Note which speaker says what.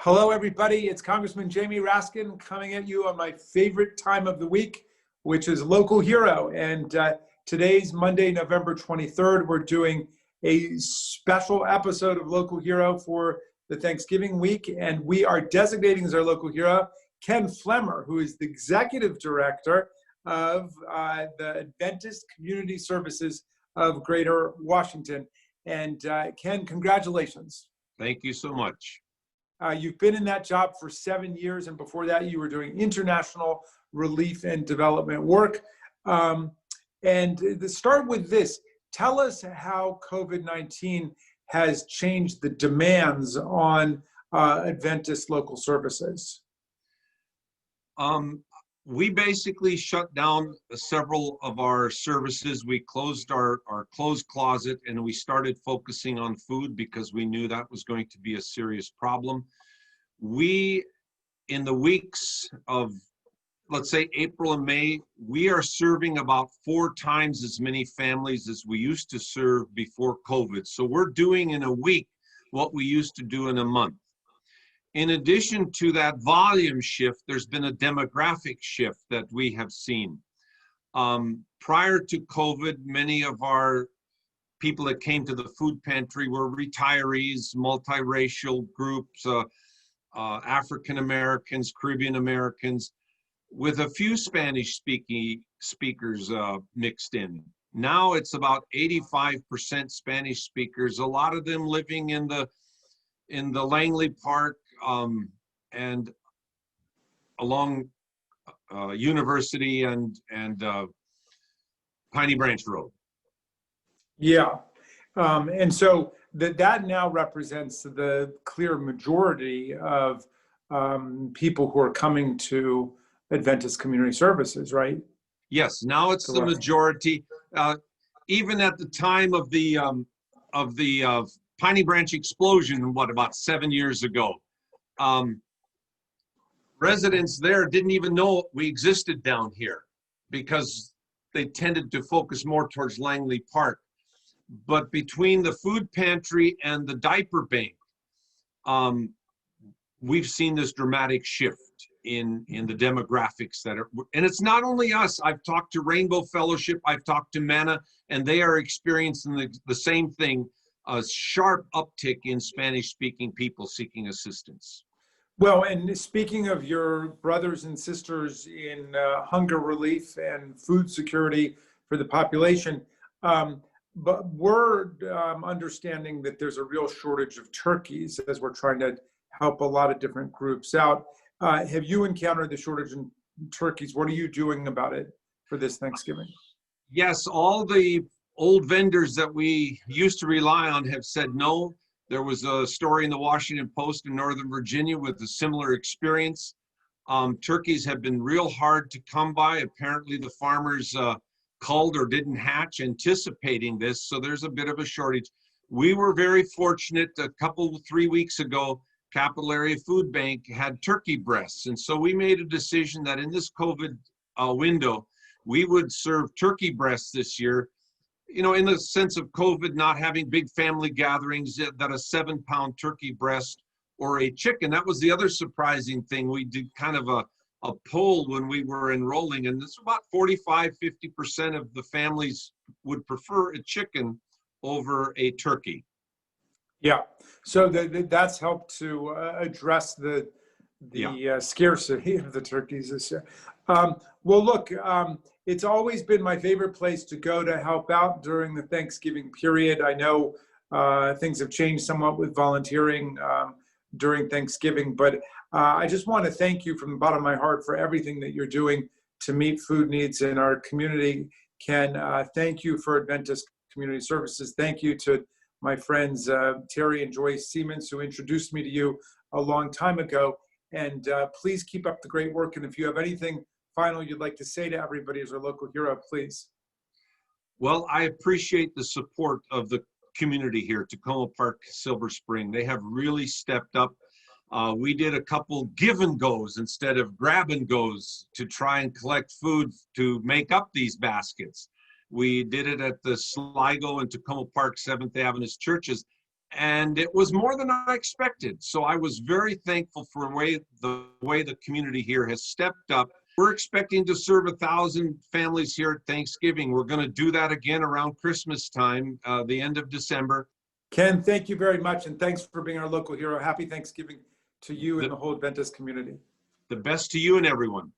Speaker 1: Hello, everybody. It's Congressman Jamie Raskin coming at you on my favorite time of the week, which is Local Hero. And today's Monday, November 23rd. We're doing a special episode of Local Hero for the Thanksgiving week. And we are designating as our local hero Ken Flemmer, who is the executive director of the Adventist Community Services of Greater Washington. And Ken, congratulations.
Speaker 2: Thank you so much.
Speaker 1: You've been in that job for 7 years, and before that, you were doing international relief and development work. And to start with this, tell us how COVID-19 has changed the demands on Adventist local services.
Speaker 2: We basically shut down several of our services. We closed our clothes closet and we started focusing on food because we knew that was going to be a serious problem. We, in the weeks of, let's say, April and May, we are serving about 4 times as many families as we used to serve before COVID. So we're doing in a week what we used to do in a month. In addition to that volume shift, there's been a demographic shift that we have seen. Prior to COVID, many of our people that came to the food pantry were retirees, multiracial groups, African Americans, Caribbean Americans, with a few Spanish speakers mixed in. Now it's about 85% Spanish speakers, a lot of them living in the Langley Park and along University and Piney Branch Road.
Speaker 1: Yeah, and so that now represents the clear majority of people who are coming to Adventist Community Services, right?
Speaker 2: Yes, now it's the majority. Even at the time of the Piney Branch explosion, about 7 years ago, residents there didn't even know we existed down here because they tended to focus more towards Langley Park. But between the food pantry and the diaper bank, we've seen this dramatic shift in the demographics that are, and it's not only us. I've talked to Rainbow Fellowship, I've talked to Manna, and they are experiencing the same thing, a sharp uptick in Spanish-speaking people seeking assistance.
Speaker 1: Well, and speaking of your brothers and sisters in hunger relief and food security for the population, but we're understanding that there's a real shortage of turkeys as we're trying to help a lot of different groups out. Have you encountered the shortage in turkeys? What are you doing about it for this Thanksgiving?
Speaker 2: Yes, all the old vendors that we used to rely on have said no. There was a story in the Washington Post in Northern Virginia with a similar experience. Turkeys have been real hard to come by. Apparently the farmers culled or didn't hatch anticipating this, so there's a bit of a shortage. We were very fortunate. 3 weeks ago, Capital Area Food Bank had turkey breasts, and so we made a decision that in this COVID window, we would serve turkey breasts this year. You know, in the sense of COVID not having big family gatherings, that a 7-pound turkey breast or a chicken. That was the other surprising thing. We did kind of a poll when we were enrolling, and it's about 45–50% of the families would prefer a chicken over a turkey.
Speaker 1: Yeah, so that's helped to address the scarcity of the turkeys this year. Well, look, it's always been my favorite place to go to help out during the Thanksgiving period. I know things have changed somewhat with volunteering during Thanksgiving, but I just want to thank you from the bottom of my heart for everything that you're doing to meet food needs in our community. Ken, thank you for Adventist Community Services. Thank you to my friends Terry and Joyce Siemens, who introduced me to you a long time ago. And please keep up the great work. And if you have anything final you'd like to say to everybody as our local hero, please.
Speaker 2: Well, I appreciate the support of the community here, Tacoma Park, Silver Spring. They have really stepped up. We did a couple give and goes instead of grab and goes to try and collect food to make up these baskets. We did it at the Sligo and Tacoma Park Seventh-day Adventist churches, and it was more than I expected. So I was very thankful for the way the community here has stepped up. We're expecting to serve 1,000 families here at Thanksgiving. We're going to do that again around Christmas time, the end of December.
Speaker 1: Ken, thank you very much, and thanks for being our local hero. Happy Thanksgiving to you and the whole Adventist community.
Speaker 2: The best to you and everyone.